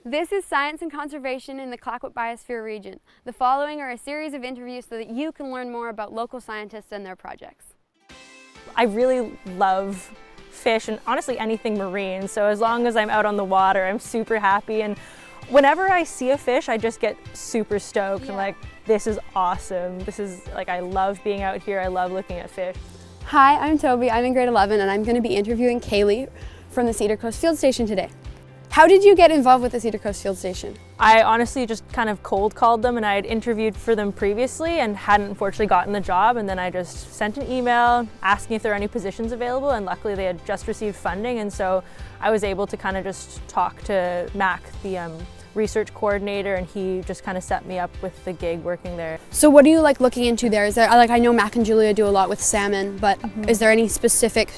This is Science and Conservation in the Clayoquot Biosphere Region. The following are a series of interviews so that you can learn more about local scientists and their projects. I really love fish and honestly anything marine, so as long as I'm out on the water, I'm super happy. And whenever I see a fish, I just get super stoked. I'm like, this is awesome. This is like, I love being out here. I love looking at fish. Hi, I'm Toby. I'm in grade 11 and I'm going to be interviewing Kayley from the Cedar Coast Field Station today. How did you get involved with the Cedar Coast Field Station? I honestly just kind of cold called them, and I had interviewed for them previously and hadn't unfortunately gotten the job, and then I just sent an email asking if there were any positions available, and luckily they had just received funding, and so I was able to kind of just talk to Mac, the research coordinator, and he just kind of set me up with the gig working there. So what are you like looking into there? Is there, like, I know Mac and Julia do a lot with salmon, but is there any specific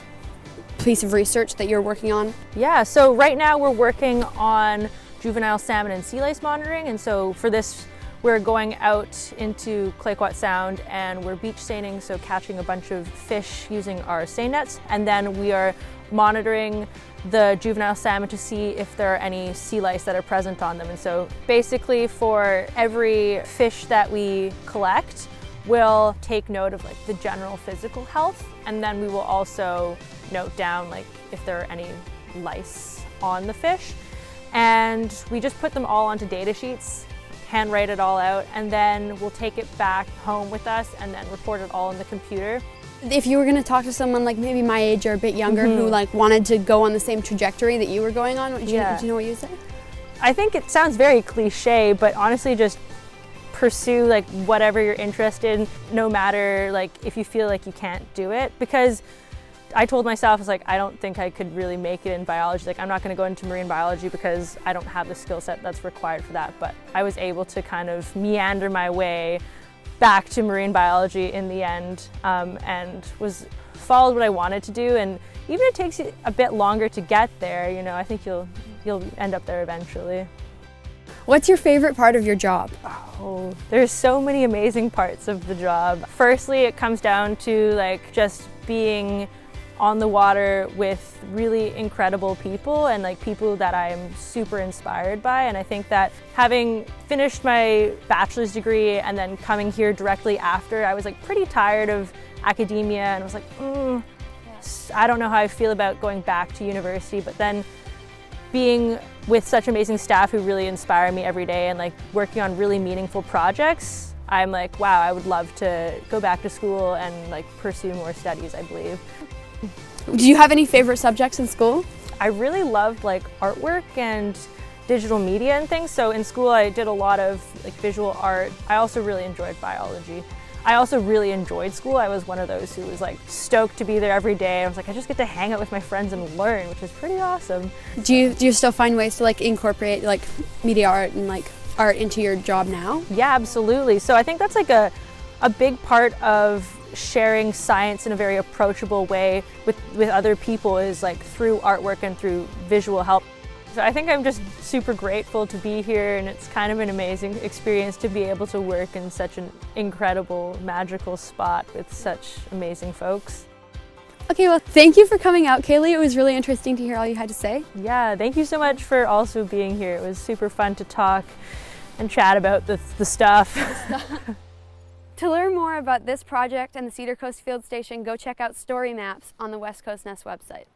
piece of research that you're working on? Yeah, so right now we're working on juvenile salmon and sea lice monitoring, and so for this we're going out into Clayoquot Sound and we're beach seining, so catching a bunch of fish using our seine nets, and then we are monitoring the juvenile salmon to see if there are any sea lice that are present on them. And so basically for every fish that we collect, we'll take note of like the general physical health, and then we will also note down like if there are any lice on the fish. And we just put them all onto data sheets, handwrite it all out, and then we'll take it back home with us and then report it all in the computer. If you were going to talk to someone like maybe my age or a bit younger who like wanted to go on the same trajectory that you were going on, do you know what you say? I think it sounds very cliche, but honestly just pursue like whatever you're interested in, no matter like if you feel like you can't do it, because I told myself, I was like, I don't think I could really make it in biology. Like, I'm not going to go into marine biology because I don't have the skill set that's required for that. But I was able to kind of meander my way back to marine biology in the end, and followed what I wanted to do. And even if it takes you a bit longer to get there, you know, I think you'll end up there eventually. What's your favorite part of your job? Oh, there's so many amazing parts of the job. Firstly, it comes down to like just being on the water with really incredible people and like people that I'm super inspired by. And I think that having finished my bachelor's degree and then coming here directly after, I was like pretty tired of academia and I was like, I don't know how I feel about going back to university. But then being with such amazing staff who really inspire me every day and like working on really meaningful projects, I'm like, wow, I would love to go back to school and like pursue more studies, I believe. Do you have any favorite subjects in school? I really loved like artwork and digital media and things. So in school I did a lot of like visual art. I also really enjoyed biology. I also really enjoyed school. I was one of those who was like stoked to be there every day. I was like, I just get to hang out with my friends and learn, which is pretty awesome. Do you still find ways to like incorporate like media art and like art into your job now? Yeah, absolutely. So I think that's like a big part of sharing science in a very approachable way with other people is like through artwork and through visual help. So I think I'm just super grateful to be here, and it's kind of an amazing experience to be able to work in such an incredible, magical spot with such amazing folks. Okay, well, thank you for coming out, Kayley. It was really interesting to hear all you had to say. Yeah, thank you so much for also being here. It was super fun to talk and chat about the stuff. To learn more about this project and the Cedar Coast Field Station, go check out story maps on the West Coast Nest website.